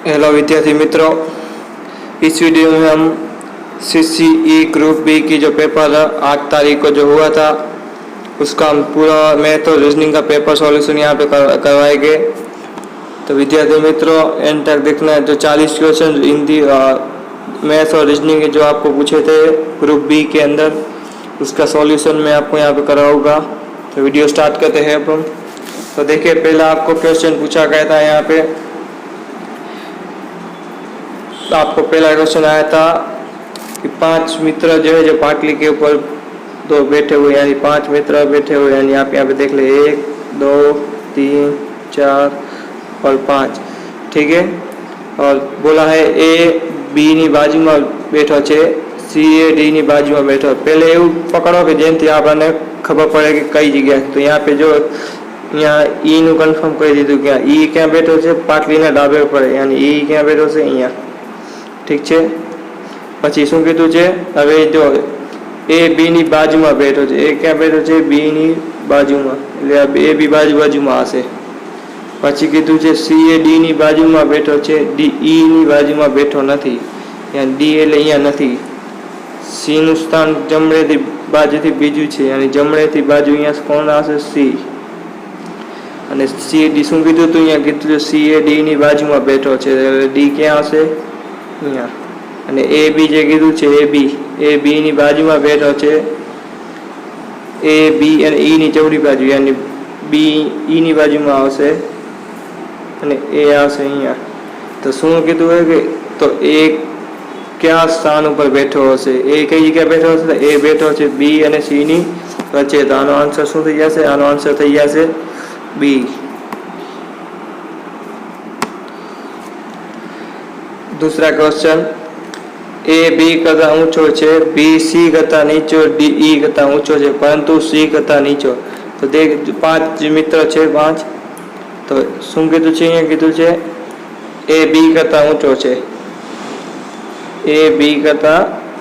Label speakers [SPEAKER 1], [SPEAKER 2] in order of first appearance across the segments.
[SPEAKER 1] Hello विद्यार्थी मित्रों, इस वीडियो में हम सीसीई ग्रुप बी की जो पेपर 8 तारीख को जो हुआ था उसका हम पूरा मैथ और रीजनिंग का पेपर सॉल्यूशन यहाँ पे करवाएंगे। तो विद्यार्थी मित्रों एंड तक देखना है। जो 40 क्वेश्चन हिंदी मैथ और रीजनिंग के जो आपको पूछे थे ग्रुप बी के अंदर, उसका सॉल्यूशन मैं आपको यहाँ पे कराऊंगा। तो वीडियो स्टार्ट करते हैं अब हम। तो देखिए, पहला आपको क्वेश्चन पूछा गया था यहाँ पे। तो आपको पहला क्वेश्चन आया था कि 5 मित्र जो है जो पाटली के ऊपर दो बैठे हुए, यानी 5 मित्र बैठे हुए, यानी आप यहाँ पे देख ले 1 2 3 4 और 5, ठीक है। और बोला है ए बी ની બાજુમાં બેઠો છે, સી એ ડી ની બાજુમાં બેઠો। पहले એવું પકડો કે જેનાથી આપણને ખબર પડે કે કઈ જગ્યા। તો यहाँ पे जो यहाँ ई નું કન્ફર્મ કરી દીધું કે ई ક્યાં બેઠો છે, પાટલીના ડાબે ઉપર, यानी ई ક્યાં બેઠો છે, અહીંયા, ठीक है। પછી શું કીધું છે, હવે જો એ બી ની બાજુમાં બેઠો છે, એ ક્યાં બેઠો છે, બી ની બાજુમાં, એટલે એ બી બાજુમાં હશે। પછી કીધું છે સી એ ડી ની બાજુમાં બેઠો છે, ડી ઈ ની બાજુમાં બેઠો નથી, यानी डी એટલે અહીંયા નથી। સી નું સ્થાન જમણેથી બાજુથી બીજું છે, यानी જમણેથી બાજુ અહીંયા કોણ આવશે, સી। અને સી એ ડી શું કીધું હતું, અહીંયા કીધું છે સી એ ડી ની બાજુમાં બેઠો છે, એટલે ડી ક્યાં આવશે, અહીંયા। અને એ બી જે કીધું છે એ બી ની બાજુમાં બેઠો છે, એ બી અને ઈ ની જમણી બાજુ, यानी બી ઈ ની બાજુમાં આવશે અને એ આવશે અહીંયા। તો શું કીધું હોય કે તો એ क्या स्थान पर बैठो हशे, ए कई जगह बैठो हशे, तो ए बैठो छे बी અને सी ની વચ્ચે। તો આનો આન્સર શું થઈ જશે, આનો આન્સર થઈ જશે બી। दूसरा क्वेश्चन, ए बी करता ऊंचो है, बी सी करता नीचो, डी ई करता ऊंचो है, परंतु सी करता नीचो। तो देख 5 मित्र है 5, तो શું કીધું છે, અહીંયા કીધું છે એ બી કરતા ઊંચો છે, ए बी करता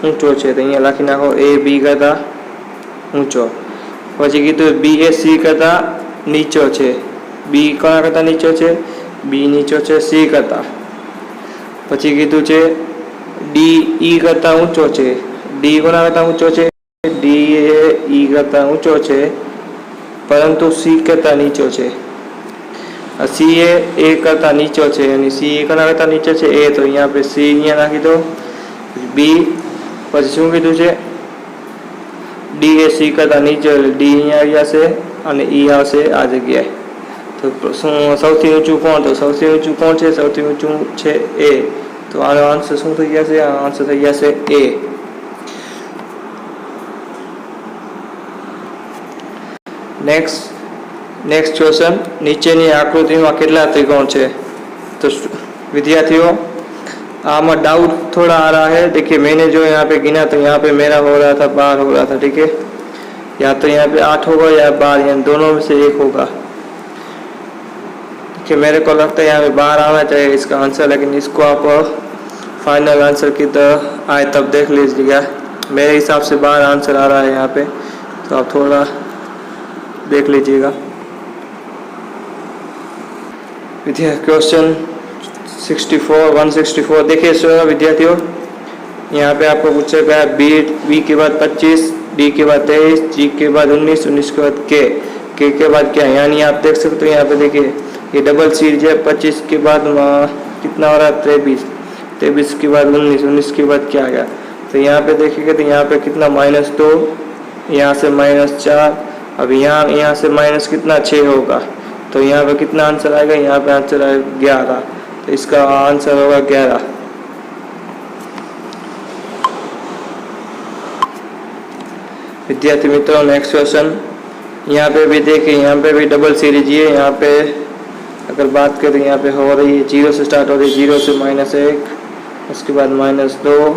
[SPEAKER 1] ऊंचो है, तो अँ लखी नाखो ए बी करता ऊंचो। पछी कीधु बी ए सी करता नीचो है, बी कोना करता नीचो है, बी नीचो है सी करता। पछी कीधु है डी ई करता ऊंचो है, डी कोना करता ऊंचो है, डी ई करता ऊंचो है, परंतु सी करता नीचो है। सी ए करता नीचो है, यानी सी कोना करता नीचो है, ए, तो यहाँ पे सी अँ नाखी दो, बी। पछी शुं कीधुं छे, डी ए सी करता नीचे, डी अहीं आवी जशे अने ई आवशे आ जग्याए। तो सौथी ऊंचुं कोण, तो सौथी ऊंचुं कोण छे, सौथी ऊंचुं छे ए। तो आनो आंसर शुं थई जशे, आ आंसर थई जशे ए। नेक्स्ट क्वेश्चन, नीचेनी आकृतिमां केटला त्रिकोण छे। तो विद्यार्थियों आमा डाउट थोड़ा आ रहा है। देखिए, मैंने जो यहाँ पे गिना तो यहाँ पे मेरा हो रहा था 12 हो रहा था, ठीक है। या तो यहाँ पे 8 होगा या 12, यानी दोनों में से एक होगा। देखिए, मेरे को लगता है यहाँ पे 12 आना चाहिए इसका आंसर, लेकिन इसको आप फाइनल आंसर की तरह आए तब देख लीजिएगा। मेरे हिसाब से 12 आंसर आ रहा है यहाँ पे, तो आप थोड़ा देख लीजिएगा। क्वेश्चन 164 देखिए विद्यार्थियों, यहाँ पे आपको पूछा गया बी के बाद 25, डी के बाद 23, जी के बाद 19, 19 के बाद के बाद क्या, यानी आप देख सकते हो यहाँ पे देखिए ये डबल सीरीज है। 25 के बाद कितना हो रहा है, 23, 23 के बाद 19, 19 के बाद क्या आएगा। तो यहाँ पे देखिएगा तो यहाँ पे कितना -2, यहाँ से -4, अब यहाँ से माइनस कितना 6 होगा। तो यहाँ पे कितना आंसर आएगा, यहाँ पे आंसर आएगा 11। तो इसका आंसर होगा 11। विद्यार्थी मित्रों, नेक्स्ट क्वेश्चन, यहाँ पे भी देखिए, यहाँ पे भी डबल सीरीज है। यहाँ पे अगर बात करें, यहाँ पे हो रही है 0 से स्टार्ट हो रही है, 0 से -1, उसके बाद -2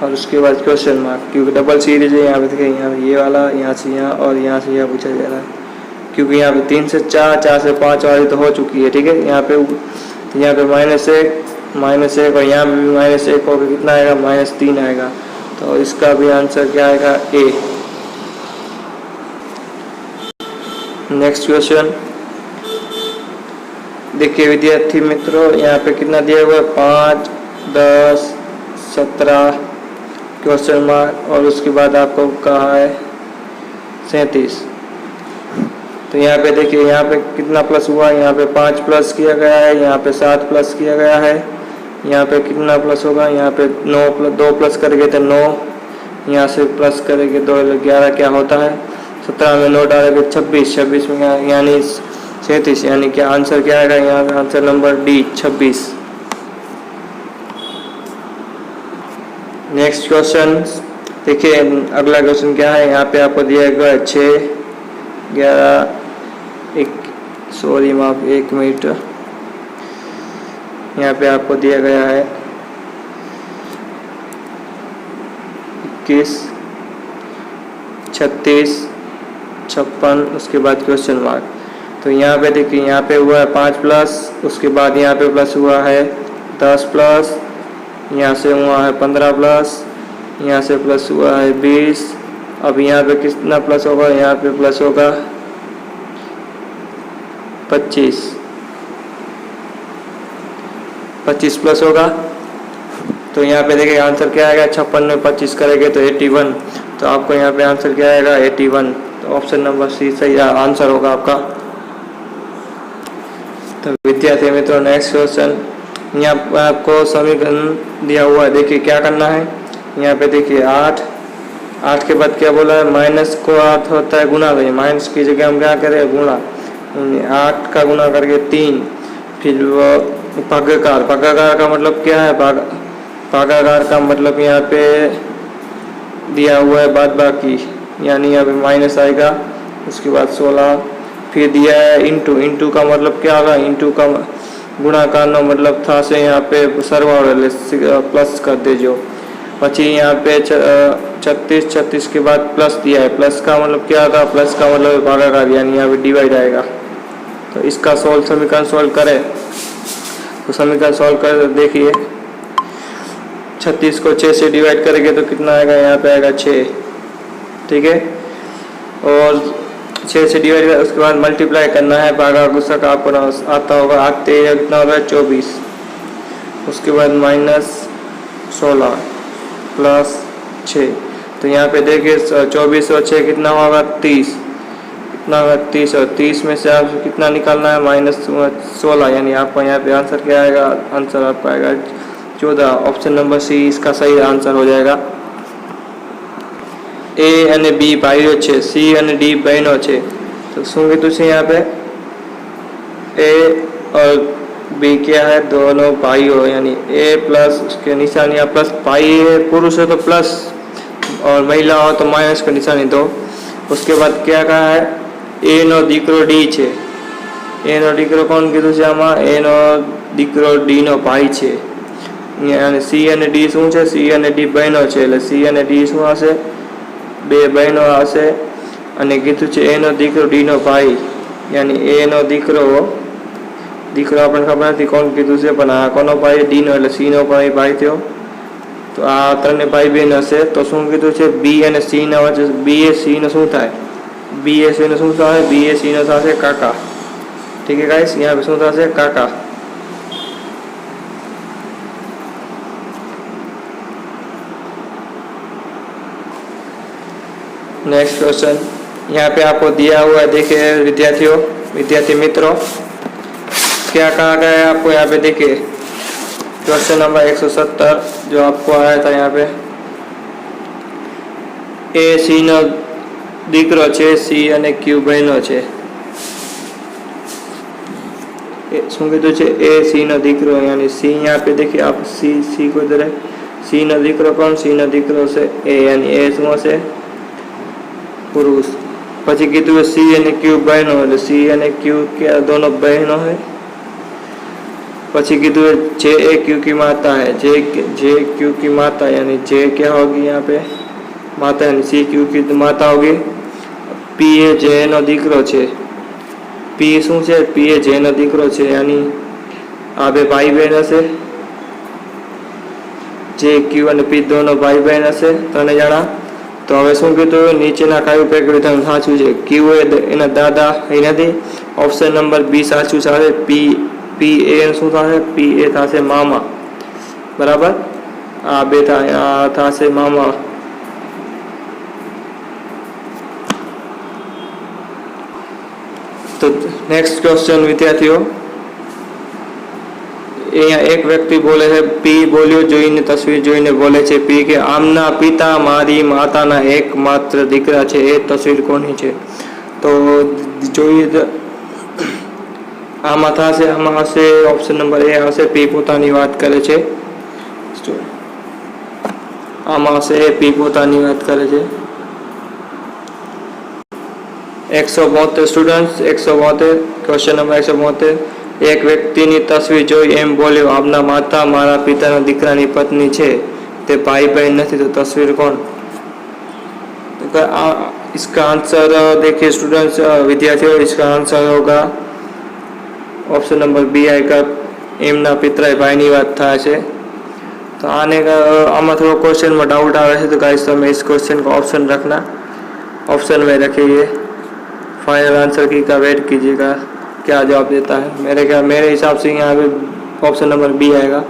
[SPEAKER 1] और उसके बाद क्वेश्चन मार्क, क्योंकि डबल सीरीज है। यहाँ पे देखिए, यहाँ पे ये वाला, यहाँ से यहाँ और यहाँ से यहाँ पूछा जा रहा है, क्योंकि यहाँ पे 3 से 4, 4 से 5 वाली तो हो चुकी है, ठीक है। यहाँ पे -1 और यहाँ पे भी -1 होकर कितना आएगा, -3 आएगा। तो इसका भी आंसर क्या आएगा, ए। नेक्स्ट क्वेश्चन, देखिए विद्यार्थी मित्रों, यहाँ पे कितना दिया हुआ है, 5, 10, 17 क्वेश्चन मार्क, और उसके बाद आपको कहा है 37। तो यहाँ पे देखिए, यहाँ पे कितना प्लस हुआ, यहाँ पे 5 प्लस किया गया है, यहाँ पे 7 प्लस किया गया है, यहाँ पे कितना प्लस होगा, यहाँ पे 2 प्लस करेंगे तो 9, यहाँ से प्लस करेंगे 2 11 क्या होता है, 17 में 9 डालेंगे 26, 26 में यानी 37, यानी क्या आंसर क्या आएगा, यहाँ पे answer number D 26। Next question देखिए, अगला क्वेश्चन क्या है, यहाँ पे आपको दिया गया 6, 11, 1 मिनट, यहाँ पे आपको दिया गया है 21, 36, 56, उसके बाद क्वेश्चन मार्क। तो यहाँ पे देखिए, यहाँ पे हुआ है 5 प्लस, उसके बाद यहाँ पे प्लस हुआ है 10 प्लस, यहाँ से हुआ है 15 प्लस, यहाँ से प्लस हुआ है 20। अब यहाँ पे कितना प्लस होगा, यहाँ पे प्लस होगा 25 प्लस होगा। तो यहाँ पे देखिए आंसर क्या आएगा, 56 में 25 करेंगे तो 81। तो आपको यहाँ पे आंसर क्या आएगा, 81। तो ऑप्शन नंबर सी सही आंसर होगा आपका। तो विद्यार्थी मित्रों, नेक्स्ट क्वेश्चन, यहाँ पर आपको समीकरण दिया हुआ है, देखिए क्या करना है। यहाँ पे देखिए 8 के बाद क्या बोला है, माइनस को अर्थ होता है गुना, तो माइनस की जगह हम क्या करें, गुना। 8 का गुना करके 3, फिर वो भागाकार का मतलब क्या है, भागाकार का मतलब यहाँ पे दिया हुआ है बाद बाकी, यानी यहाँ पे माइनस आएगा। उसके बाद 16, फिर दिया है इंटू का मतलब क्या होगा, इंटू का गुणा करना मतलब था से यहाँ पे सरवाड़े प्लस कर दे जो। पची यहाँ पे 36 के बाद प्लस दिया है, प्लस का मतलब क्या होगा, प्लस का मतलब भागाकार, यानी यहाँ पे डिवाइड आएगा। तो इसका समीकरण सॉल्व करें, तो समीकरण सॉल्व कर देखिए, 36 को 6 से डिवाइड करेंगे तो कितना आएगा, यहाँ पे आएगा 6, ठीक है। और 6 से डिवाइड कर, उसके बाद मल्टीप्लाई करना है, भागा गुस्सा का आपको आता होगा, आते कितना होगा 24, उसके बाद माइनस 16 प्लस 6। तो यहाँ पे देखिए 24 और 6 कितना होगा, 30, कितना होगा 30, और 30 में से आपको कितना निकालना है, माइनस 16, यानी आपको यहाँ पे आंसर क्या आएगा, आंसर आपका आएगा 14। ऑप्शन नंबर सी इसका सही आंसर हो जाएगा। ए અને બી ભાઈઓ છે, સી અને ડી બહેનો છે। तो શું કીધું છે यहाँ पे, ए और बी क्या है, दोनों भाई हो, यानी ए प्लस उसके निशानी प्लस, भाई है पुरुष है तो प्लस, और महिला हो तो माइनस का निशानी दो। उसके बाद क्या कहा है, ए नो दीकरो डी छे, ए नो दीकरो कोण कीधुं छे आमां, ए नो दीकरो डी नो भाई छे। यानी सी અને डी શું છે, सी અને डी બહેનો છે, એટલે सी અને डी શું હશે, બે બહેનો હશે। અને કીધું છે એ નો દીકરો ડી નો ભાઈ, यानी ए नो દીકરો આપણે ખબર નથી કોણ કીધું છે, પણ આ કોનો ભાઈ, ડી નો, એટલે सी નો ભાઈ થયો। તો આ ત્રણે ભાઈ બહેન હશે। તો શું કીધું છે, બી અને સી ના વચ્ચે બી એ સી નો શું થાય, બી એ સી નો શું થાય, બી એ સી નો થશે કાકા, ठीक है गाइस, यहाँ पे શું થશે, કાકા। नेक्स्ट क्वेश्चन यहाँ पे आपको दिया हुआ है, देखिए विद्यार्थी मित्रों, क्या कहा गया है आपको, यहाँ पे देखिए क्वेश्चन नंबर 170 जो आपको आया था, यहाँ पे ए सी नो दीकरो छे, सी અને क्यू बहनों छे। શું કીધું છે, ए सी નો દીકરો, यानी सी यहाँ पे देखिए आप सी को इधर है, सी નો દીકરો કોણ, सी નો દીકરો से ए, यानी ए શું હશે, पुरुष। પછી કીધું सी અને क्यू बहनों, એટલે सी અને क्यू क्या दोनों बहनों है। પછી કીધું जे ए क्यू की माता है, जे क्यू की माता, यानी जे क्या होगी यहाँ पे माता, यानी सी क्यू की माता होगी। पी ए जे नो दीकरो छे, पी શું છે, पी ए जे નો દીકરો છે, यानी આ બે ભાઈ બહેન હશે। जे क्यू અને पी दोनों भाई बहन હશે, ત્રણે જણા। तो હવે શું કીધું, નીચેના કયું પેક વિધાન સાચું છે, ક્યુ એના દાદા એ નથી, ઓપ્શન નંબર બી સાચું છે, પી PA શું થશે? PA થશે મામા, બરાબર? આ બે થશે મામા. તો નેક્સ્ટ ક્વેશ્ચન વિદ્યાર્થીઓ, અહીંયા એક વ્યક્તિ બોલે છે, પી બોલ્યો જોઈને તસવીર જોઈને બોલે છે પી કે આમના પિતા મારી માતાના એકમાત્ર દીકરા છે. એ તસવીર કોની છે? તો જોઈએ આમાં થશે, આમાં હશે ઓપ્શન નંબર એ હશે પી પોતાની વાત કરે છે. આમાં હશે પી પોતાની વાત કરે છે. 172 સ્ટુડન્ટ્સ, 172 ક્વેશ્ચન નંબર 172. એક વ્યક્તિની તસવીર જોઈ એમ બોલ્યો આપના માતા મારા પિતાના દીકરાની પત્ની છે, તે भाई बहन नहीं तो तस्वीर कौन? तो इसका आंसर देखिए स्टूडेंट्स, विद्यार्थियों, इसका आंसर होगा ऑप्शन नंबर बी आएगा, एमना पितराए भाई ની વાત થાય છે. तो आने का आमा थोड़ा क्वेश्चन में डाउट आ रहा है तो गाइस तो मैं इस क्वेश्चन को ऑप्शन रखना, ऑप्शन में रखिए, फाइनल आंसर की का वेट कीजिएगा क्या जवाब देता है. मेरे हिसाब से यहाँ पे ऑप्शन नंबर बी आएगा.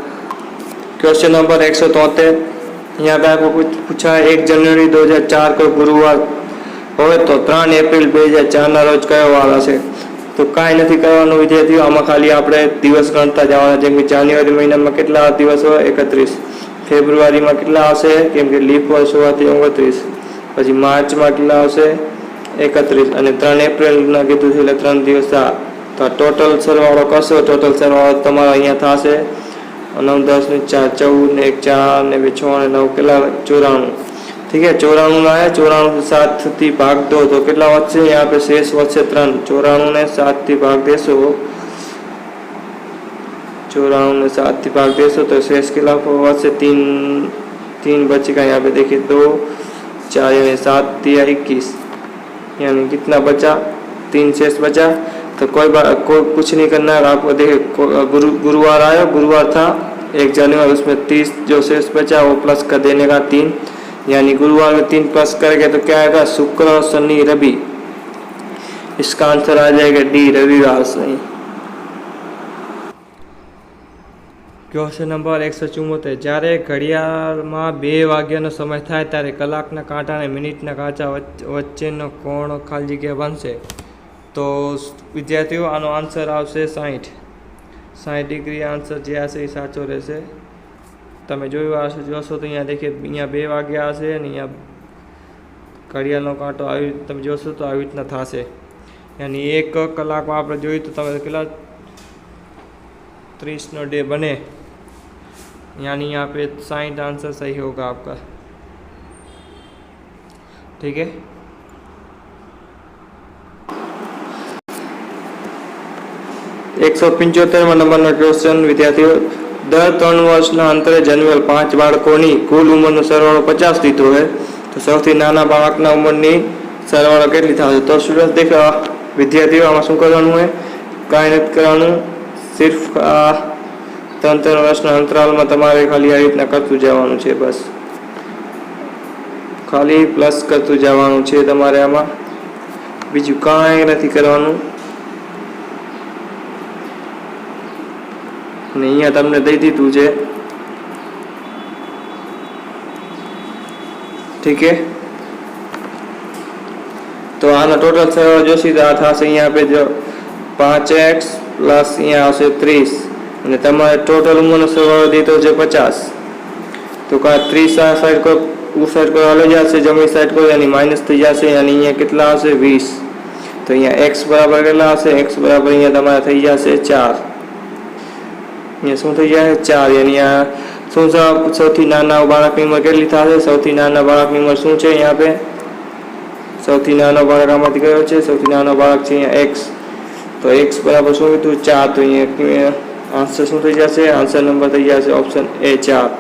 [SPEAKER 1] Question number 173. यहाँ पे आपको कुछ पूछा है 1 जनवरी 2004 को गुरुवार हो तो 3 एप्रिल 2004 ના રોજ કયો વાર હશે? તો કાંઈ નથી કરવાનું વિદ્યાર્થીઓ, આમાં ખાલી આપણે દિવસ ગણતા જવાના. જેમ કે જાન્યુઆરી મહિનામાં કેટલા દિવસ હોય? 31. ફેબ્રુઆરીમાં કેટલા આવશે? કેમ કે લીપ વર્ષ હોવાથી 29. પછી માર્ચમાં કેટલા આવશે? 31. અને 3 એપ્રિલના કીધું છે એટલે 3 દિવસ થયા. તો ટોટલ સરવાળો કરશો, ટોટલ સરવાળો તમારો અહીંયા થશે 9 10 ने 4 14 ने 1 4 ने 2 6 ने 9 કેટલા? 94. ठीक है, 94 में आया, 94 से 7 थी भाग दो तो कितना बचे? यहाँ पे शेष बचे 3. 94 ने 7 थी भाग देशो, 94 ने 7 थी भाग देशो तो शेष कितना बचे? 3 बचेगा. यहाँ पे देखिए 2 4 यानी 7 दिया 21, यानी कितना बचा? 3 शेष बचा. तो कोई कुछ नहीं करना है आपको. देखिए गुरुवार आया, गुरुवार था 1 जनवरी, उसमें 30 जो शेष बचा वो प्लस कर देने का 3, यानी गुरुवार में 3 प्लस करेंगे तो क्या आएगा? शुक्र शनि रवि. इसका आंसर आ जाएगा डी, रविवार सही. Question number 174. જ્યારે ઘડિયાળમાં 2 વાગ્યાનો સમય થાય ત્યારે કલાકના કાંટા અને મિનિટના કાંટા વચ્ચેનો કોણ ખાલી જગ્યા બનશે? તો વિદ્યાર્થીઓ આનો આન્સર આવશે 60 ડિગ્રી. આન્સર જે હશે એ સાચો રહેશે. તમે જોશો તો અહીંયા દેખીએ, અહીંયા 2 વાગ્યા હશે અને અહીંયા ઘડિયાળનો કાંટો આવી તમે જોશો તો આવી રીતના થશે. यानी 1 કલાકમાં આપણે જોઈએ તો તમે કેટલા 30 डे बने, यानी यहाँ पे 60 आंसर सही होगा आपका. ठीक है, 175 નંબરનો ક્વેશ્ચન વિદ્યાર્થીઓ, દર 3 વર્ષના અંતરે જન્મેલ 5 બાળકોની કુલ ઉંમરનો સરવાળો 50 લીધો है तो સૌથી નાના બાળકના ઉંમરની સરવાળો કેટલી થશે? તો સ્ટુડન્ટ દેખો વિદ્યાર્થીઓ આમાં શું કરવાનું है? કાંઈ નથી કરવાનું, सिर्फ 3 વર્ષના અંતરાલમાં તમારે ખાલી આ રીતના કરતું જવાનું છે. બસ ખાલી પ્લસ કરતું જવાનું છે તમારે, આમાં બીજું કાંઈ નથી કરવાનું. ને અહીંયા તમને દઈ દીધું છે. ठीक है, तो આનો ટોટલ સરવાળો જોશી તો આ થશે અહીંયા पे जो 5x प्लस અહીંયા આવશે 30 અને તમારે ટોટલ ઉંમરનો સરવાળો દીધો છે 50. તો કા 30 આ સાઈડ को उस साइड को अलग जाશે, जमणी साइड को यानी माइनस થઈ જશે, यानी અહીંયા કેટલા આવશે 20. તો અહીંયા x બરાબર કેટલા આવશે? x બરાબર અહીંયા તમારે થઈ જશે 4. અહીંયા શું થઈ જાય? 4. यानी આ શું છે? સૌથી નાના બાળકની ઉંમર કેટલી થશે? સૌથી નાના બાળકની ઉંમર શું છે? અહીંયા पे સૌથી નાનો બાળક આમાંથી કયો છે? સૌથી નાનો બાળક છે અહીંયા x. तो x बराबर શું કીધું? 4. तो અહીંયા આન્સર શું થઈ જશે? આન્સર નંબર થઈ જશે ઓપ્શન એ 4.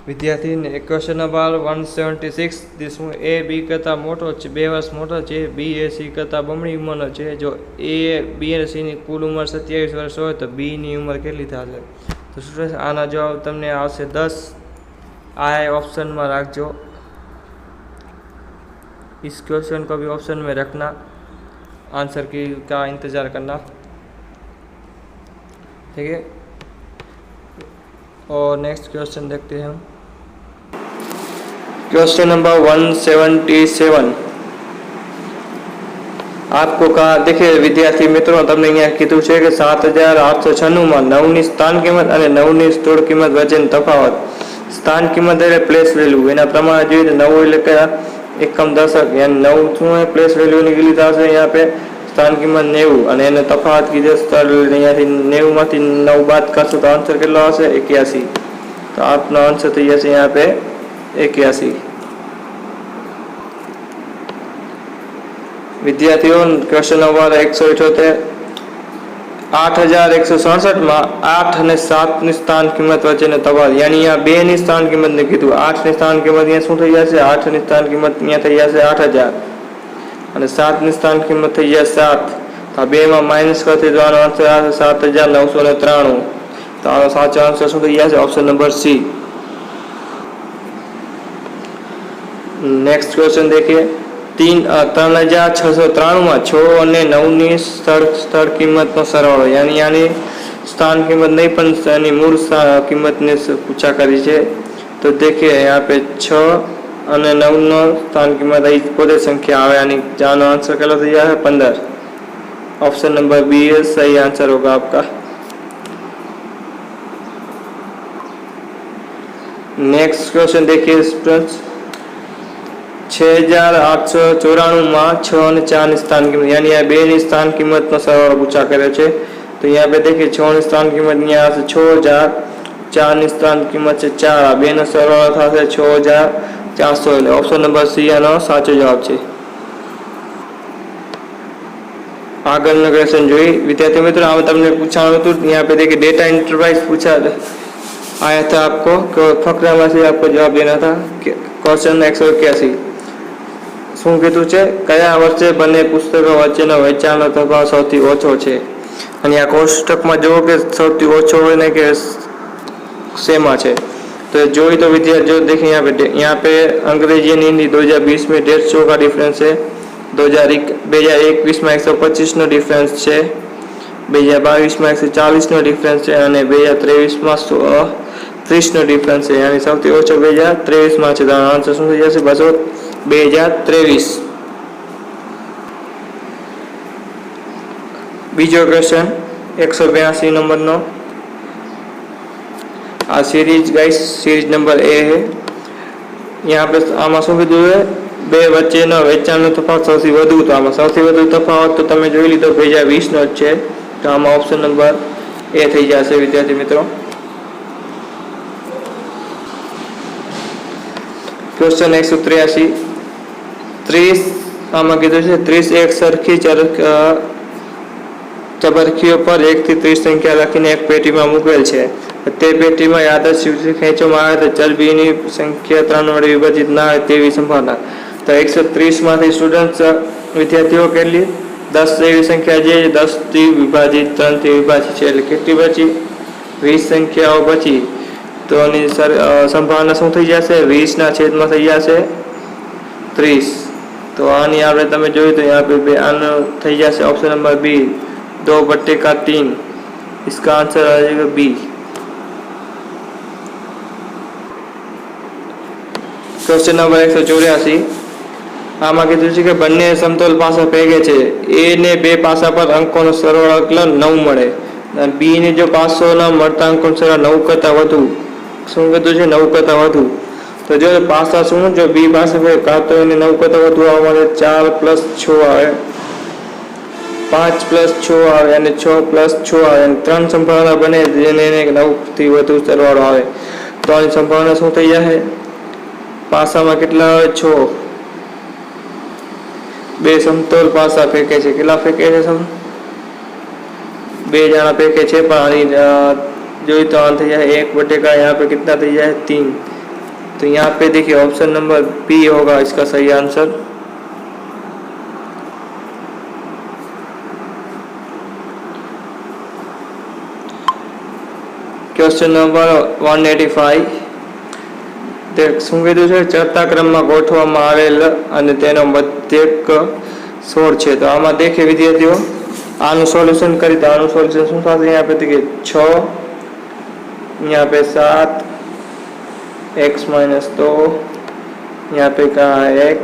[SPEAKER 1] વિદ્યાર્થીને ક્વેશ્ચન નંબર 176. દિસમાં એ બી કરતાં મોટો છે, 2 વર્ષ મોટો છે, બી એ સી કરતાં બમણી ઉંમરનો છે. જો એ બી અને સીની કુલ ઉંમર 27 વર્ષ હોય તો બીની ઉંમર કેટલી થશે? તો સ્ટુડન્ટ આના જવાબ તમને આવશે 10. આ ऑप्शन में रखो, इस क्वेश्चन को भी ऑप्शन में रखना. आंसर की का इंतज़ार करना, ठीक है। और नेक्स्ट क्वेश्चन देखते हैं हम। क्वेश्चन नंबर 177 आपको कहा, देखिए विद्यार्थी मित्रों, तमने अहींया कीधुं छे કે 7896 માં 9 ની સ્થાન કિંમત અને 9 ની સ્થૂળ કિંમત વચ્ચેનો તફાવત, સ્થાન કિંમત એટલે પ્લેસ વેલ્યુ, એના પ્રમાણે જોઈએ તો 9 એટલે કે એકમ દશક, यानी 9 શું है प्लेस वेल्यू ની લીધા છે यहाँ पे, સ્થાન કિંમત 90 અને એને તફાવત કીધો સ્થળ, અહીંયાથી 90 માંથી 9 બાદ કરશો તો આન્સર કેટલો આવશે 81, તો આપનો આન્સર થઈ જશે यहाँ पे 81। विद्यार्थियों क्वेश्चन नंबर 178 8167 में 8 અને 7 ની સ્થાન કિંમત વચ્ચેનો તફાવત, यानी यहाँ 2 ની સ્થાન કિંમત ને કીધું, 8 ની સ્થાન કિંમત અહીંયા શું થઈ જશે, 8 ની સ્થાન કિંમત અહીંયા થઈ જશે 8000 અને 7 ની સ્થાન કિંમત થઈ જશે 7, તો આ બે માં માઈનસ કરતી તો આનો આન્સર આવશે 7993, તો આનો સાચો આન્સર શું થઈ જશે, option number C. Next question देखिए, 3693 में 6 અને 9 ની સ્થળ કિંમતનો સરવાળો, यानी स्थान कीमत नहीं पण एनी मूल किंमत ने पूछा करी है। तो देखिए यहाँ पे 6 અને 9 નો સ્થાન કિંમત आई पोते संख्या आवे, यानी जानो आंसर કેટલો થઈ જાય 15, ऑप्शन नंबर बी सही आंसर होगा आपका। नेक्स्ट क्वेश्चन देखिए स्टूडेंट्स, 6894 में 6 અને 4 ની સ્થાન કિંમત, यानी આ બે ની સ્થાન કિંમતનો સરવાળો પૂછા કર્યો છે। तो यहाँ पे देखिए 6 ની સ્થાન કિંમત यहाँ से 6000, 4 ની સ્થાન કિંમત છે 4, આ બે નો સરવાળો થશે 6400, એટલે ઓપ્શન નંબર સી આનો સાચો જવાબ છે। આગળનો ક્વેશ્ચન જોઈ विद्यार्थी मित्रों, આ તમને પૂછાણું હતું, यहाँ पे देखिए डेटा एंटरप्राइज पूछा आया था आपको, फकरा में से आपको जवाब देना था। क्वेश्चन 181 શું કીધું છે, કયા વર્ષે બંને પુસ્તકો વચ્ચેનો વેચાણનો તફાવત સૌથી ઓછો છે, અને આ કોષ્ટકમાં જુઓ કે સૌથી ઓછો હોય ને કે શેમાં છે। तो જોઈ તો વિદ્યાર્થીઓ देखिए यहाँ पे अंग्रेजी और हिंदी 2020 में 150 का डिफरेंस है, 2021 में 125 નો डिफरेंस है, 2022 में 140 નો डिफरेंस है અને 2023 में 30 નો डिफरेंस है, यानी સૌથી ઓછો 2023 માં છે, તો આન્સર શું થઈ જશે 2023। બીજો ક્વેશ્ચન 182 નંબરનો, आ series guys series number A है। यहाँ पे आमा શું કીધું है, બે વચ્ચેનો વેચાણનો તફાવત સૌથી વધુ, તો આમાં સૌથી વધુ તફાવત તો તમે જોઈ લીધો 2020 નો જ છે, તો આમાં ઓપ્શન નંબર એ થઈ જશે વિદ્યાર્થી મિત્રો। क्वेश्चन 183 30 આમાં કીધું છે 30 એક સરખી ચબરખીઓ પર 1 થી 30 સંખ્યા લખીને એક પેટીમાં મૂકેલ છે, તે પેટીમાં યાદચ્છિક ખેંચવામાં આવે તો ચરબીની સંખ્યા 3 વડે વિભાજિત ના હોય તેવી સંભાવના। તો 130 માંથી સ્ટુડન્ટ્સ વિદ્યાર્થીઓ કેટલી 10 જેવી સંખ્યા જે 10 થી વિભાજિત 3 થી વિભાજિત છે, એટલે કેટલી બચી 20 સંખ્યાઓ બચી, તો એની સંભાવના શું થઈ જશે 20 ના છેદમાં થઈ જશે 30, તો આની આપણે તમે જોયું તો यहाँ पे આનો થઈ જશે ઓપ્શન નંબર બી 2/3, इसका आंसर आ जाएगा बी। क्वेश्चन नंबर 184 આમાં કીધું છે કે બંને સમતોલ પાસા ભેગે છે, એ ને બે પાસા પર અંકોનો સરવાળો એટલે 9 મળે, અને બી ને જો પાસોના મળતા અંકોનો સરવાળો 9 કરતા વધુ, શું કીધું છે 9 કરતા વધુ, તો જો પાસા શું, જો બી પાસે કાં તો એને 9 કરતા વધુ આવવા માટે 4 + 6 આવે, 5 + 6 આવે અને 6 + 6 આવે, અને 3 સંભાવના બને જેને 9 થી વધુ સરવાળો આવે, તો આની સંભાવના શું થઈ જશે, પાસામાં કેટલા આવે 6, બે સમતોલ પાસા ફેંકે છે, કેટલા ફેંકે છે, બે જણા ફેંકે છે, પણ આની જોઈ तो आंसर है 1/का, यहाँ पे कितना થઈ જાય 3, तो यहाँ पे देखिए ऑप्शन नंबर बी होगा इसका सही आंसर। क्वेश्चन नंबर 185 તે શું કીધું છે, ચડતા ક્રમમાં ગોઠવવામાં આવેલ અને તેનો મધ્યક 16 છે। તો આમાં દેખે વિદ્યાર્થીઓ આનું સોલ્यूशन करी तो आનું સોલ્यूशन શું થશે? यहाँ पे देखिए 6, यहाँ पे 7, x माइनस 2, यहाँ पे कहा है x,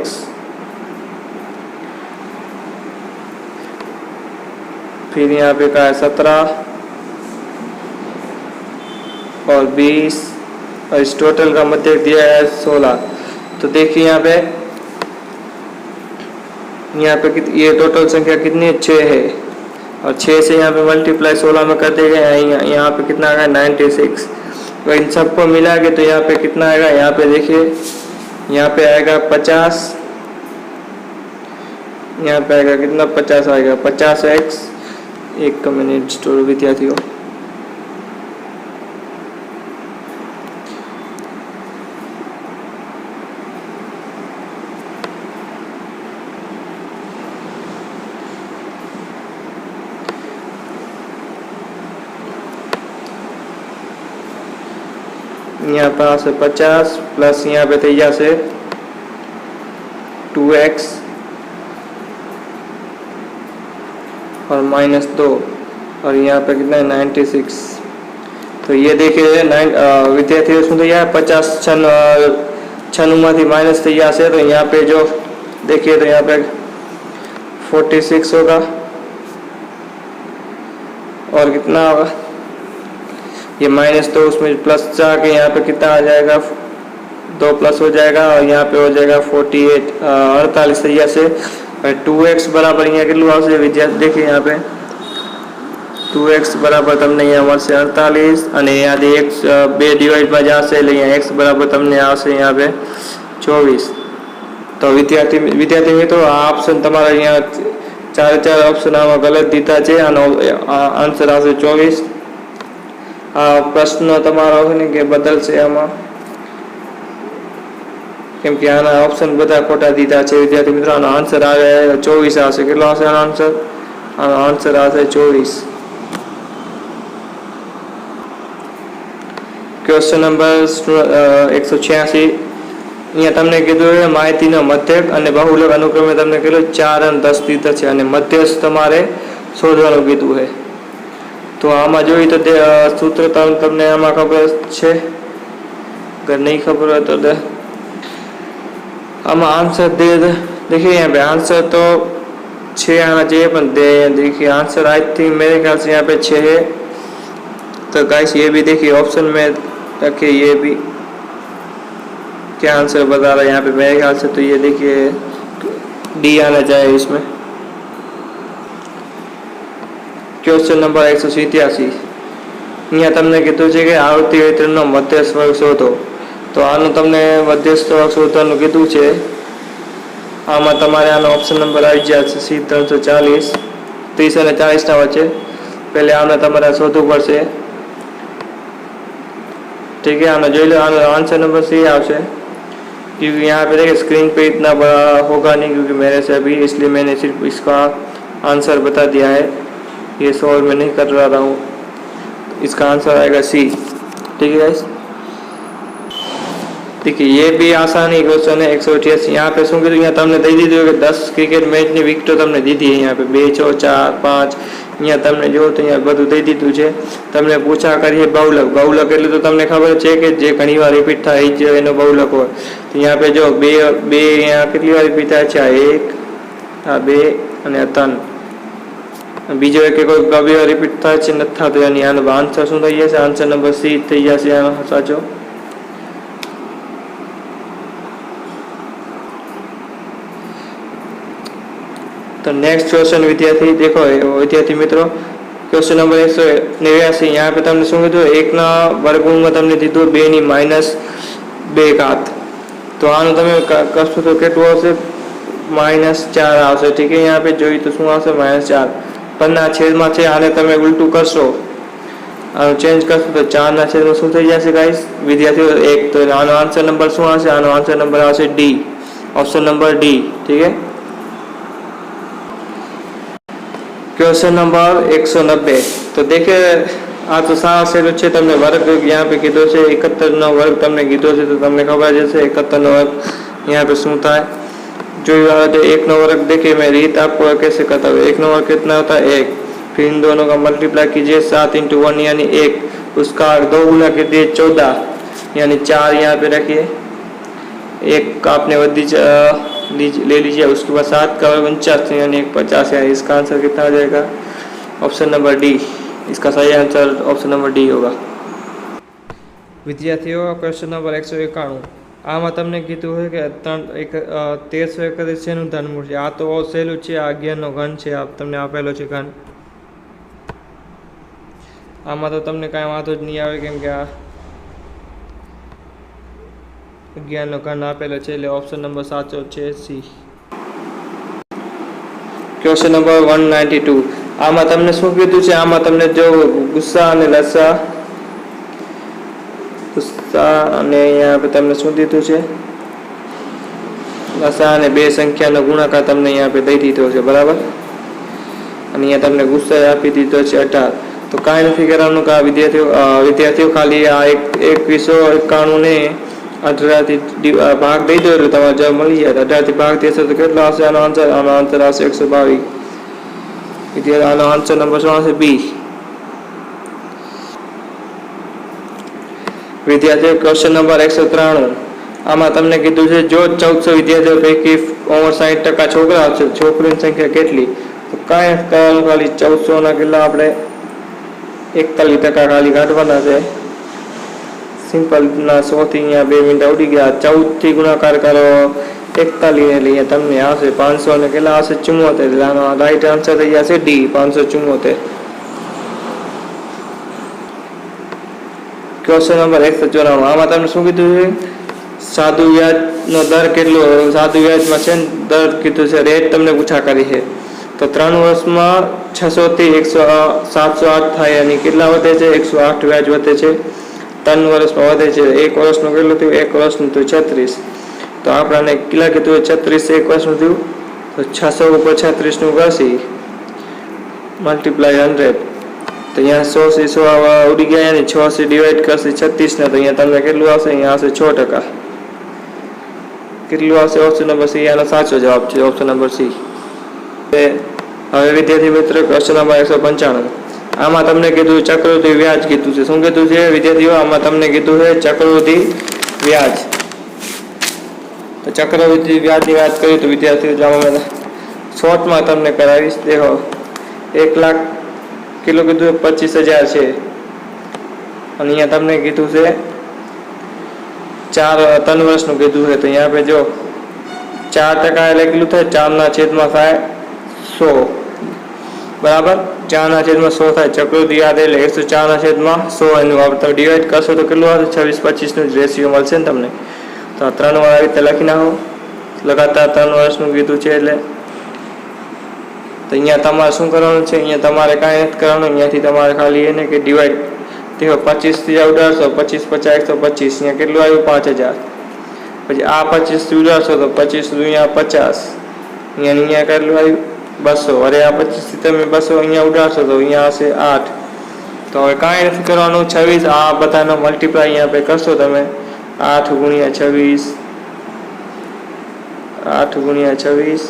[SPEAKER 1] फिर यहाँ पे कहा है 17 और 20 और इस टोटल का मध्य दिया है 16। तो देखिए यहाँ पे ये टोटल संख्या कितनी है? 6 है और 6 से यहाँ पे मल्टीप्लाई 16 में कर देंगे। यहाँ पे कितना आएगा? 96। तो इन सबको मिला के तो यहाँ पे कितना आएगा? यहाँ पे देखिए यहाँ पे आएगा 50, यहाँ पे आएगा कितना? 50 आएगा। 50x, एक मिनट स्टोर विद्यार्थियों, यहाँ पर से 50 प्लस यहाँ पे तैयार से 2x और माइनस 2 और यहाँ पे कितना है? 96। तो ये देखिए विद्यार्थियों सुन तैयार 50 छनुमाथी माइनस तैयार से, तो यहाँ पे जो देखिए तो यहाँ पे 46 होगा और कितना होगा? ये माइनस तो उसमें प्लस जाके यहाँ पे कितना आ जाएगा? 2 प्लस हो जाएगा और यहाँ पे हो जाएगा 48 तैयार से। और 2x बराबर यहाँ कितना આવશે विद्यार्थी? देखिए यहाँ पे 2x बराबर तमने यहाँ મળશે 48 અને અહીંયાથી x 2 ડિવાઇડમાં જશે એટલે અહીંયા x બરાબર તમને આવશે यहाँ पे 24। તો વિદ્યાર્થી મિત્રો આ ઓપ્શન તમારા અહીંયા ચાર ઓપ્શન આમાં ગલત દીધા છે। આનો આન્સર આવશે 24। આ પ્રશ્ન તમારો છે ને કે બદલશે આમાં, કેમ કે આના ઓપ્શન બધા ખોટા દીધા છે વિદ્યાર્થી મિત્રો। આનો આન્સર આવે 24 આવશે। કેટલો આવશે આનો આન્સર? આનો આન્સર આવશે 24। ક્વેશ્ચન નંબર 186 અહીંયા તમને કીધું છે માહિતીનો મધ્યક અને બહુલક અનુક્રમે તમને કીધું 4 અને 10 દીધા છે અને મધ્યસ્થ તમારે શોધવાનું કીધું છે। तो आमा जोई तो सूत्र तमने आमा खबर है? अगर नहीं खबर हो तो आमा आंसर दे देखिए यहाँ पे आंसर तो 6 आना चाहिए पर देखिए आंसर आई थिंक मेरे ख्याल से यहाँ पे 6 है। तो गाइस ये भी देखिए ऑप्शन में रखिए, ये भी क्या आंसर बता रहा है यहाँ पे मेरे ख्याल से। तो ये देखिए डी आना चाहिए इसमें। क्वेश्चन नंबर 187 અહીંયા તમને કીધું છે કે આવર્તી વિતરણનો મધ્યસ્થ વર્ગ શોધો। તો આનું તમને મધ્યસ્થ વર્ગ શોધવાનું કીધું છે। આમાં તમારે આનો ઓપ્શન નંબર આવી જશે C340, 30 અને 40 ના વચ્ચે। પહેલે આને તમારે શોધવું પડશે, ठीक है। आना જોઈ લો, આનો आंसर नंबर C આવશે क्योंकि यहाँ पे देखिए स्क्रीन पे इतना बड़ा होगा नहीं क्योंकि मेरे से अभी, इसलिए मैंने सिर्फ इसका आंसर बता दिया है, ये सॉल्व मैं नहीं कर रहा हूँ। इसका आंसर आएगा सी, ठीक है गाइस। देखिए ये भी आसान ही क्वेश्चन है 188। यहाँ पे શું કીધું? यहाँ તમને દઈ દીધું કે 10 ક્રિકેટ મેચની વિકેટો તમને દીધી है। यहाँ पे 2, 6, 4, 5 અહીંયા તમને જો તો અહીંયા બધું દઈ દીધું છે। તમને પૂછા કરીએ બહુલક એટલે તો તમને ખબર છે કે જે ઘણીવાર રિપીટ થાય છે એનો બહુલક હોય। તો यहाँ पे જો બે અહીંયા કેટલી વાર રિપીટ થાય છે? આ 1, આ 2 અને આ 3। બીજો એક કોઈ બે વાર રિપીટ થાય છે નથી થતો, એની આનો આન્સર શું થઈ જશે? આન્સર નંબર સી થઈ જશે આનો સાચો। तो नेक्स्ट क्वेश्चन विद्यार्थी देखो विद्यार्थी मित्रों, क्वेश्चन नंबर 189 यहाँ पे तमने શું કીધું? 1 ના વર્ગમૂળમાં તમને દીધું 2 ની -2 घात। तो આનું તમે કરશો તો કેટલું આવશે? -4 આવશે, ठीक है। यहाँ पे જોઈ તો શું આવશે? -4 પરના છેદમાં છે, આને તમે ઉલટું કરશો, આનો ચેન્જ કરશો તો 4 ના છેદમાં શું થઈ જશે ગાઈસ વિદ્યાર્થીઓ? 1। તો આનો આન્સર નંબર શું આવશે? આનો આન્સર નંબર આવશે ડી, ऑप्शन नंबर डी, ठीक है। क्वेश्चन नंबर 190 तो देखिए आ तो सारा सेलो છે। તમને વર્ગ यहाँ पे કીધો છે 71 નો વર્ગ તમને કીધો છે, તો તમને ખબર જશે 71 નો વર્ગ यहाँ पे શું થાય? जो एक नो वर्ग देखिए, मैं रीत आपको कैसे करता हूँ। एक नो वर्ग कितना होता है? 1। फिर इन दोनों का मल्टीप्लाई कीजिए, 7 × 1 यानी 1, उसका 2 गुना कर दिए 14 यानी 4 यहाँ पे रखिए। 1 का आपने ले लीजिए, उसके बाद 7 का 49 यानी 1 50 है। इसका आंसर कितना हो जाएगा? Option number D. इसका सही आंसर ऑप्शन नंबर डी होगा। विद्यार्थियों, क्वेश्चन नंबर 191 આમાં તમને કીધું હોય કે 1331 શેનું ધનમૂળ છે? આ તો સહેલું છે, આ 11નો ઘન છે, આ તમને આપેલો છે ઘન। આમાં તો તમને કાંઈ વાંધો જ નહીં આવે, કેમ કે આ 11નો ઘન આપેલો છે, એટલે ઓપ્શન નંબર સાચો છે સી। ક્વેશ્ચન નંબર 192 આમાં તમને શું કીધું છે? આમાં તમને જો ગુસ્સા અને લસા અને અહીંયા તમને શું દીધું છે? લસા અને બે સંખ્યાનો ગુણાકાર તમને અહીંયા દઈ દીધો છે, બરાબર। અને અહીંયા તમને ગુસ્સા આપી દીધો છે 18। તો કાંઈ નથી કરવાનું કે વિદ્યાર્થીઓ ખાલી આ 2191 ને 18 થી ભાગ દઈ દો એટલે તમારે જવાબ મળી જાય। 18 થી ભાગ દેશો તો કેટલો આવશે આનો આન્સર આવશે 122। વિદ્યાર્થી આનો આન્સર નંબર શું આવશે? બી। વિદ્યાર્થીઓ, ક્વેશ્ચન નંબર 193 આમાં તમને કીધું છે જો 1400 વિદ્યાર્થીઓ પૈકી 60% છોકરા છે, છોકરીની સંખ્યા કેટલી? તો કાંઈ કરવાનું, ખાલી 1400 ના કેટલા આપણે 41% ખાલી કાઢવાના છે। સિમ્પલ ના 100 થી અહીંયા 2 મિનિટ ઉડી ગયા। 14 થી ગુણાકાર કરો 41 એટલે અહીંયા તમને આવશે 500 ને કેટલા આવશે? 74। એટલે આનો રાઈટ આન્સર થઈ જશે ડી, 574। ક્વેશ્ચન નંબર 194 આમાં તમને શું કીધું છે? સાદુ વ્યાજનો દર કેટલો? સાદુ વ્યાજમાં છે દર કીધું છે, રેટ તમને પૂછા કરી છે। તો 3 વર્ષમાં 600 થી 708 થાય, અને કેટલા વધે છે? 108 વ્યાજ વધે છે। 3 વર્ષમાં વધે છે। 1 વર્ષનું કેટલું થયું? 1 વર્ષનું થયું 36। તો આપણાને કેટલા કીધું? 36 1 વર્ષનું થયું, તો 600 ઉપર 36 નું કરશી મલ્ટીપ્લાય 100। તો અહીંયા 100 થી 100 ઉડી ગયા, અને 6 થી ડિવાઈડ કરશે 36 ને, તો અહીંયા તમને કેટલું આવશે? અહીંયા આવશે 6%। કેટલું આવશે? ઓપ્શન નંબર સી આનો સાચો જવાબ છે, ઓપ્શન નંબર સી। હવે વિદ્યાર્થી મિત્રો, ક્વેશ્ચન નંબર 195 આમાં તમને કીધું ચક્રવૃદ્ધિ વ્યાજ કીધું છે। શું કીધું છે વિદ્યાર્થીઓ? આમાં તમને કીધું છે ચક્રવૃદ્ધિ વ્યાજ। તો ચક્રવૃદ્ધિ વ્યાજની વાત કરીએ તો વિદ્યાર્થીઓ જાણો શોર્ટમાં તમને કરાવીશ। દેખો 1 લાખ કિલો કીધું 25,000 છે, અને અહીંયા તમને કીધું છે 3 વર્ષનું કીધું છે। તો અહીંયા આપણે જો 4% એટલે કેટલું થાય? 4/100 થાય 100, બરાબર। 4/100 થાય। ચક્રવૃદ્ધિ યાદ એટલે 104/100 એનું આપણે ડિવાઈડ કરશો તો કેટલું આવશે? 26-25 નું રેશિયો મળશે ને તમને। તો આ 3 વાર આવી રીતે લખી નાખો, લગાતાર 3 વર્ષનું કીધું છે એટલે। તો અહીંયા તમારે શું કરવાનું છે? અહીંયા તમારે કાંઈ નથી કરવાનું, અહીંયાથી તમારે ખાલી એને કે ડિવાઈડ देखो 25 થી 1800, 25 50 125, यहाँ કેટલું આવ્યું? 5000। પછી આ 25 થી 1800 તો 25 દુનિયા 50, અહીંયા કેટલું આવ્યું? 200। અરે આ 25 થી તમે 200 અહીંયા ઉડાડશો તો અહીંયા આવશે 8। તો હવે કાંઈ નથી કરવાનું, 26 આ બધાનો મલ્ટીપ્લાય અહીંયા આપણે કરશો તમે 8 × 26, 8 × 26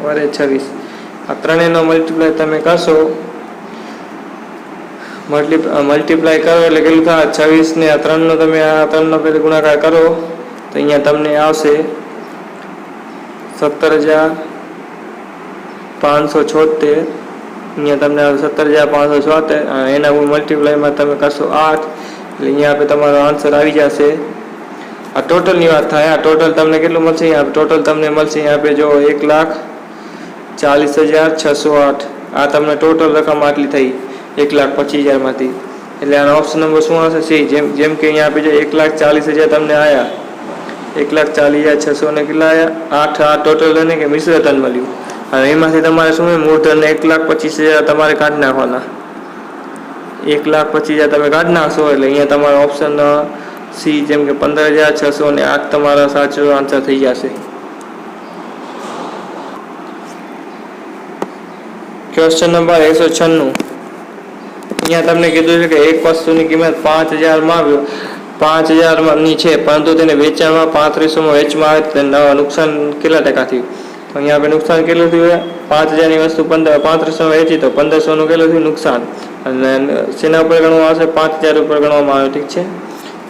[SPEAKER 1] વરે 26, આ ત્રણેયનો મલ્ટીપ્લાય તમે કરશો, મલ્ટીપ્લાય કરો એટલે કેટલું થાય? 26 ને આ 3 નો તમે આ 3 નો પહેલા ગુણાકાર કરો તો અહીંયા તમને આવશે 17,576। અહીંયા તમને 17,576, એના મલ્ટીપ્લાયમાં તમે કરશો 8 એટલે અહીંયા આપણે તમારો આન્સર આવી જશે। આ ટોટલની વાત થાય। આ ટોટલ તમને કેટલું મળશે? અહીંયા ટોટલ તમને મળશે અહીંયા આપણે જો 1,40,608, આ તમને ટોટલ રકમ આટલી થઈ 1,25,000 માંથી। એટલે આનો ઓપ્શન નંબર શું આવશે? સી। જેમ કે અહીંયા આપણે જો 1,40,000 તમને આવ્યા, 1,40,600 ને કેટલા આવ્યા? 8। આ ટોટલ અને કે મિશ્ર ધન મળ્યું, અને એમાંથી તમારે શું મૂળધન 1,25,000 તમારે કાઢી નાખવાના। 1,25,000 તમે કાઢી નાખશો એટલે અહીંયા તમારો ઓપ્શન સી જેમ કે 15,608 તમારો સાચો આન્સર થઈ જશે। ક્વેશ્ચન નંબર 196 અહીંયા તમને કીધું છે કે એક વસ્તુની કિંમત 5,000 માં 5000 છે, પરંતુ તેને વેચાણમાં 3500 વેચવામાં આવે તો નુકસાન કેટલા ટકા થયું? તો અહીંયા આપણે નુકસાન કેટલું થયું? 5000ની વસ્તુ 3500 વેચી તો 1500નું કેટલું થયું નુકસાન, અને શેના ઉપર ગણવામાં આવશે? 5000 ઉપર ગણવામાં આવે. ઠીક છે,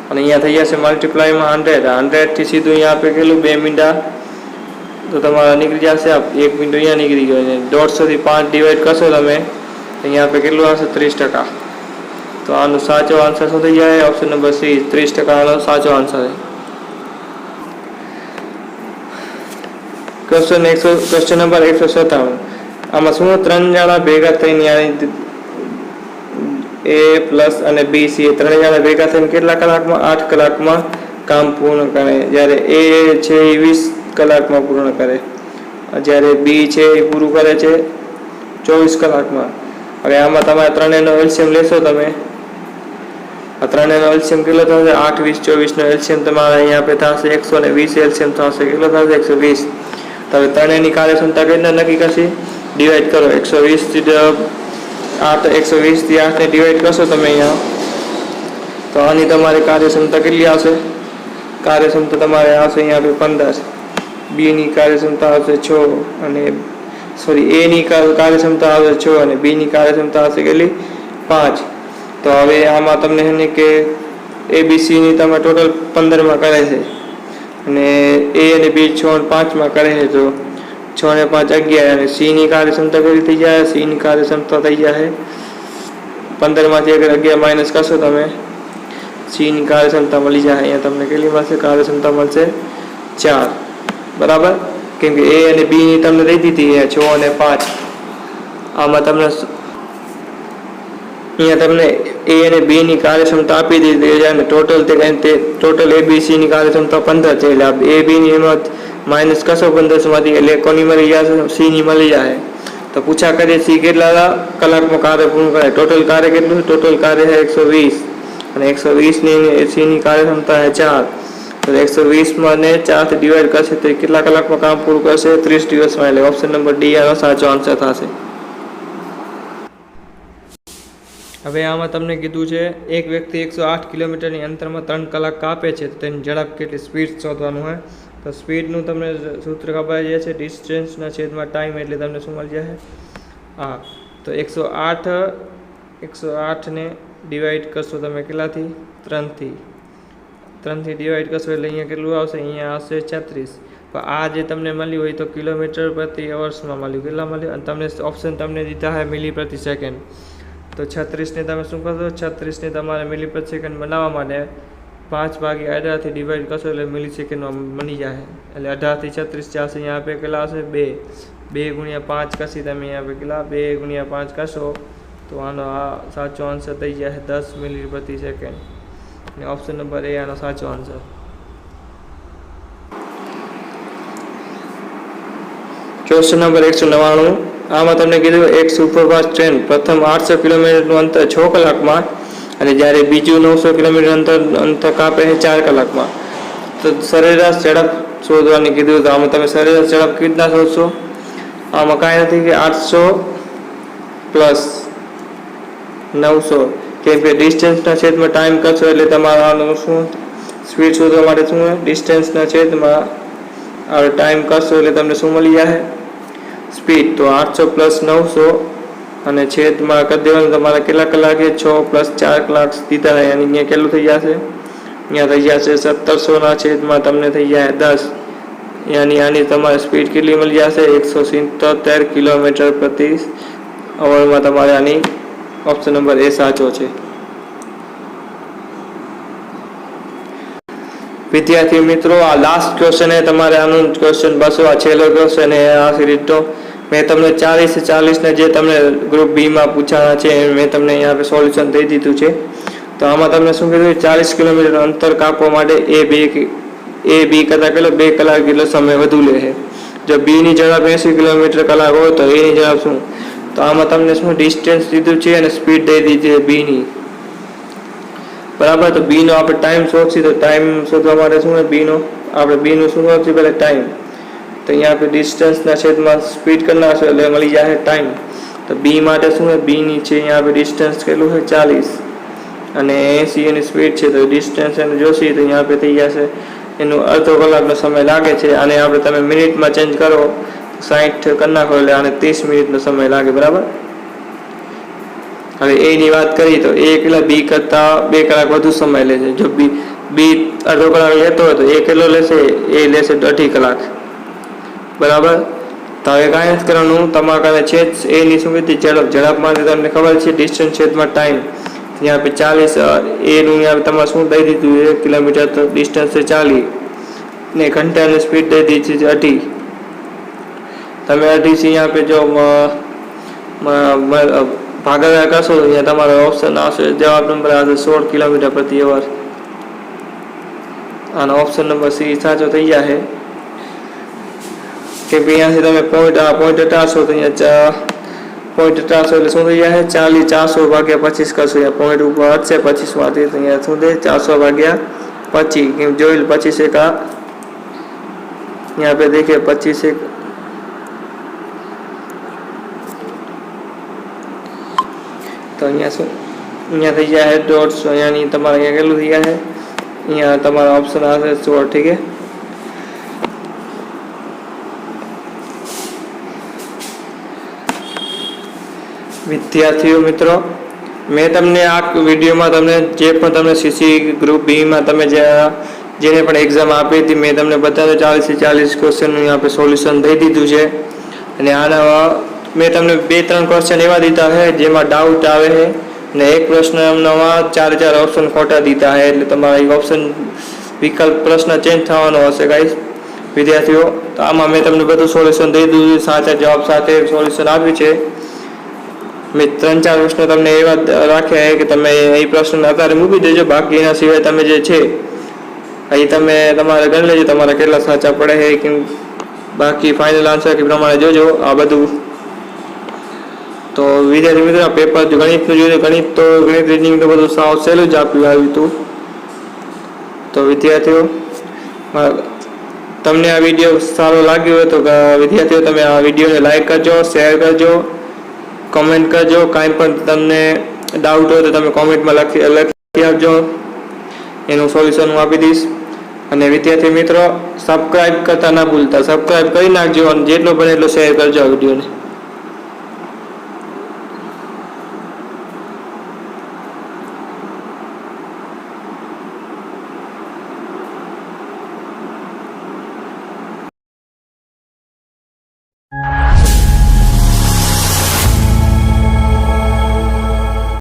[SPEAKER 1] અને અહીંયા થઈ જશે મલ્ટીપ્લાયમાં 100 થી સીધું અહીંયા આપણે કેટલું 2 મીંડા તો તમારા નીકળી જશે. 1 મીંડો અહીંયા નીકળી ગયો, 150 થી 5 ડિવાઈડ કરશો તમે, અહીંયા આપણે કેટલું આવશે? 30%. તો આનો સાચો આન્સર શું થઈ જાય? ઓપ્શન નંબર સી, 30% આનો સાચો આન્સર છે. Question number 157. આમાં શું 3 જણા ભેગા થઈને એ પ્લસ અને બી સી 3 જણા ભેગા થઈને કેટલા કલાકમાં? 8 કલાકમાં કામ પૂર્ણ કરે. જ્યારે એ છે એ 20 કલાકમાં પૂર્ણ કરે, જ્યારે બી છે એ પૂરું કરે છે 24 કલાકમાં. હવે આમાં તમારે ત્રણેયનો એલસીએમ લેશો તમે, આ ત્રણેયનો એલસીએમ કેટલો થશે? 8, 20, 24 નો એલસીએમ તમારે અહીંયા આપણે થશે 120 એલસીએમ થશે. કેટલો થશે? 120. તો હવે ત્રણેયની કાર્યક્ષમતા કઈ રીતના નક્કી કરશે? ડિવાઈડ કરો. 120 થી 8 ને ડિવાઈડ કરશો તમે અહીંયા, તો આની તમારી કાર્યક્ષમતા કેટલી આવશે? કાર્યક્ષમતા તમારે આવશે અહીંયા 15. બી ની કાર્યક્ષમતા આવશે 6, અને એ ની કાર્યક્ષમતા આવશે 6, અને બી ની કાર્યક્ષમતા આવશે કેટલી? 5. તો હવે આમાં તમને છે ને કે એબીસી ની તમે ટોટલ 15 કરે છે, અને એ અને બી 6 અને 5 કરે છે, તો 6 ને 5 11, અને સી ની કાર્યક્ષમતા કેટલી થઈ જાય? સી ની કાર્યક્ષમતા થઈ જાય 15 માંથી અગર 11 માઇનસ કરશો તમે, સી ની કાર્યક્ષમતા મળી જાય. અહીંયા તમને કેટલી મળશે? કાર્યક્ષમતા મળશે 4. બરાબર, કેમ કે એ અને બી ની તમને દઈ દીધી 6 અને 5. આમાં તમને અહીંયા તમને એ અને બી ની કાર્યક્ષમતા આપી દીધી છે, અને ટોટલ એબીસી ની કાર્યક્ષમતા 15 છે. એટલે એ બી ની એમાં માઇનસ કરશો 15 માંથી, એટલે કોની મળી જશે? સી ની મળી જાય. તો પૂછા કરીએ સી કેટલા કલાકમાં કાર્ય પૂર્ણ કરે? ટોટલ કાર્ય કેટલું? ટોટલ કાર્ય છે 120, અને 120 ની સી ની કાર્યક્ષમતા છે 4. તો 120 માં ને 4 થી ડિવાઈડ કરશે તો કેટલા કલાકમાં કામ પૂરું કરશે? 30 દિવસમાં. એટલે ઓપ્શન નંબર ડી આનો સાચો આન્સર થશે. હવે આમાં તમને કીધું છે એક વ્યક્તિ 108 કિલોમીટરની અંતરમાં 3 કલાક કાપે છે, તો તેની ઝડપ કેટલી? સ્પીડ શોધવાનું હોય. તો સ્પીડનું તમને સૂત્ર ખબર જાય છે, ડિસ્ટન્સના છેદમાં ટાઈમ, એટલે તમને શું મળી જાય? હા, તો 108 ને ડિવાઈડ કરશો તમે કેટલાથી? 3 થી ડિવાઈડ કરશો એટલે અહીંયા કેટલું આવશે? અહીંયા આવશે 36. પણ આ જે તમને મળ્યું હોય તો કિલોમીટર પ્રતિ અવર્સમાં મળ્યું. કેટલા મળ્યું? અને તમને ઓપ્શન તમને દીધા છે મિલી પ્રતિ સેકન્ડ. તો 36 ને તમે શું કરશો? 36 ને તમારે મિલી પ્રતિ સેકન્ડ બનાવવા માટે 5/18 થી ડિવાઈડ કરશો એટલે મિલી સેકન્ડમાં બની જાય. એટલે 18 થી 36 જશે. અહીંયા આપણે કેટલા આવશે? 2 ગુણ્યા 5 કરશી તમે અહીંયા આપણે કેટલા? 2 ગુણ્યા 5 કરશો તો આનો આ સાચો આન્સર થઈ જાય 10 મિલી પ્રતિ સેકન્ડ. અને ઓપ્શન નંબર એ આનો સાચો આન્સર. Question number 199. આમાં તમને કીધું એક સુપરફાસ્ટ ટ્રેન પ્રથમ 800 કિલોમીટરનું અંતર 6 કલાકમાં, અને જ્યારે બીજું 900 કિલોમીટર અંતર કાપે છે 4 કલાકમાં. તો સરેરાશ ઝડપ શોધવાની કીધું. તો આમાં તમે સરેરાશ ઝડપ કેવી રીતના શોધશો? આમાં કાંઈ નથી કે 800 પ્લસ 900, કેમ કે ડિસ્ટન્સના છેદમાં ટાઈમ કરશો એટલે તમારે આનું શું સ્પીડ શોધવા માટે શું હોય? ડિસ્ટન્સના છેદમાં આ ટાઈમ કરશો એટલે તમને શું મળી જાય? સ્પીડ. તો 800 પ્લસ 900 અને છેદમાં કરી દેવાનું તમારે કેટલા કલાકે? 6 પ્લસ 4 કલાક દીધા. અહીંયા કેટલું થઈ જશે? અહીંયા થઈ જશે 1700 છેદમાં તમને થઈ જાય 10. આની તમારે સ્પીડ કેટલી મળી જશે? 177 કિલોમીટર પ્રતિ અવરમાં તમારે આની ઓપ્શન નંબર એ સાચો છે. વિદ્યાર્થી મિત્રો, આ લાસ્ટ ક્વેશ્ચન એ તમારે આનું ક્વેશ્ચન 200 આ છેલ્લો ક્વેશ્ચન એ આ સિરીઝનો. મેં તમને 40 ને જે તમને ગ્રુપ બી માં પૂછાના છે મેં તમને અહીંયા સોલ્યુશન દઈ દીધું છે. તો આમાં તમને શું કીધું? 40 કિલોમીટર અંતર કાપવા માટે એ બી કરતાં કેટલો 2 કલાક જેટલો સમય વધુ લે છે. જો બી ની ઝડપ 80 કિલોમીટર કલાક હોય તો એની ઝડપ શું? તો આમાં તમને શું ડિસ્ટન્સ દીધું છે અને સ્પીડ દઈ દીધી છે બી ની. બરાબર, તો બી નો આપણે ટાઈમ શોધશી. તો ટાઈમ શોધવા માટે શું હોય? બી નું શું શોધશું? પહેલાં ટાઈમ. તો અહીંયા આપણે ડિસ્ટન્સના છેદમાં સ્પીડ કરી નાખશું એટલે મળી જાય ટાઈમ. તો બી માટે શું હોય? બી ની છે અહીંયા આપણે ડિસ્ટન્સ કેટલું છે? 40, અને 80 એની સ્પીડ છે, તો ડિસ્ટન્સ એને જોશી તો અહીંયા पे થઈ જશે એનું અડધો કલાકનો સમય લાગે છે. અને આપણે તમે મિનિટમાં ચેન્જ કરો 60 કરી નાખો એટલે આને 30 મિનિટનો સમય લાગે, બરાબર. હવે એની વાત કરી તો એ કેટલા બી કરતાં 2 કલાક વધુ સમય લેશે. જો બી અડધો કલાક લેતો હોય તો એ કેટલો લેશે, એ લેશે 2.5 કલાક, બરાબર. તો હવે કાંઈ નથી કરવાનું, તમારા કારણે છેદ એની શું કીધી ઝડપ માટે તમને ખબર છે ડિસ્ટન્સ છેદમાં ટાઈમ यहाँ पे 40 એનું यहाँ તમારે શું દઈ દીધું 1 કિલોમીટર તો ડિસ્ટન્સ છે 40 ને ઘંટાની સ્પીડ દઈ દીધી છે 2.5. તમે 2.5 से यहाँ पे जो ભાગાકાર કરશો તો અહીંયા તમારો ઓપ્શન આવશે, જવાબ નંબર આવશે 16 કિલોમીટર પ્રતિ અવર. આનો ઓપ્શન નંબર સી સાચો થઈ જશે કે ભાઈ અહીંયાથી તમે પોઈન્ટ હટાશો તો અહીંયા પોઈન્ટ 400 એટલે શું થઈ જાય 40 400 ભાગ્યા 25 કરશો, અહીંયા પોઈન્ટ ઉપર હટશે 25 માંથી તો અહીંયા શું થાય 400 ભાગ્યા 25 કેમ જોઈ 25 એક यहाँ पे देखिए 25 एक तो અહીંયા શું અહીંયા થઈ જાય 150 અહીંયાની તમારે અહીંયા કેટલું થઈ જાય અહીંયા તમારો ઓપ્શન આવશે 16, ઠીક છે. વિદ્યાર્થીઓ મિત્રો, મેં તમને આ વિડીયોમાં તમને જે પણ તમને સીસી ગ્રુપ બીમાં તમે જેને પણ એક્ઝામ આપી હતી મેં તમને બતાવ્યું 40 से 40 ક્વેશ્ચનનું यहाँ पे સોલ્યુશન દઈ દીધું છે. અને આના મેં તમને 2-3 ક્વેશ્ચન એવા દીધા છે જેમાં ડાઉટ આવે છે અને એક પ્રશ્નમાં 4 ઓપ્શન ખોટા દીધા છે, એટલે તમારા એક ઓપ્શન વિકલ્પ પ્રશ્ન ચેન્જ થવાનો હશે ગાઈસ વિદ્યાર્થીઓ. તો આમાં મેં તમને બધું સોલ્યુશન દઈ દીધું, સાચા જવાબ સાથે સોલ્યુશન આપ્યું છે. મેં 3-4 પ્રશ્નો તમને એવા રાખ્યા છે કે તમે એ પ્રશ્ન અત્યારે મૂકી દેજો, બાકી એના સિવાય તમે જે છે અહીં તમે તમારે ગણી લેજો તમારા કેટલા સાચા પડે છે કે બાકી ફાઇનલ આન્સર કે પ્રમાણે જોજો આ બધું. તો વિદ્યાર્થી મિત્રો પેપર ગણિતનું જોયું, ગણિત રીડિંગ તો બધું સાવ સહેલું જ આવ્યું હતું. તો વિદ્યાર્થીઓ તમને આ વિડીયો સારો લાગ્યો હોય તો વિદ્યાર્થીઓ તમે આ વિડીયોને લાઈક કરજો, શેર કરજો, કમેન્ટ કરજો. કાંઈ પણ તમને ડાઉટ હોય તો તમે કોમેન્ટમાં લખી આપજો, એનું સોલ્યુશન હું આપી દઈશ. અને વિદ્યાર્થી મિત્રો સબસ્ક્રાઇબ કરતા ના ભૂલતા, સબસ્ક્રાઇબ કરી નાખજો અને જેટલો બને એટલો શેર કરજો આ વિડીયોને.